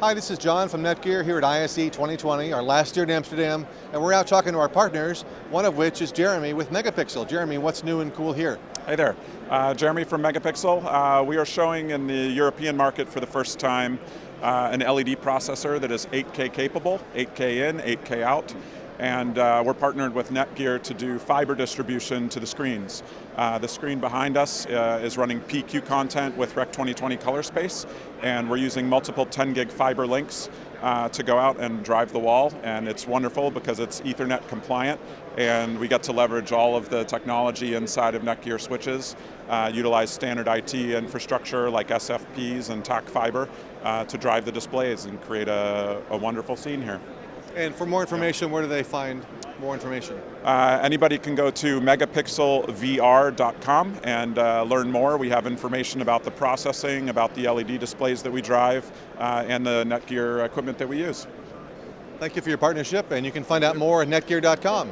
Hi, this is John from NETGEAR here at ISE 2020, our last year in Amsterdam, and we're out talking to our partners, one of which is Jeremy with Megapixel. Jeremy, what's new and cool here? Hey there, Jeremy from Megapixel. We are showing in the European market for the first time an LED processor that is 8K capable, 8K in, 8K out, and we're partnered with NETGEAR to do fiber distribution to the screens. The screen behind us is running PQ content with Rec 2020 color space, and we're using multiple 10 gig fiber links to go out and drive the wall, and it's wonderful because it's Ethernet compliant, and we get to leverage all of the technology inside of NETGEAR switches, utilize standard IT infrastructure like SFPs and TAC fiber to drive the displays and create a wonderful scene here. And for more information, where do they find more information? Anybody can go to megapixelvr.com and learn more. We have information about the processing, about the LED displays that we drive, and the NETGEAR equipment that we use. Thank you for your partnership, and you can find out more at netgear.com.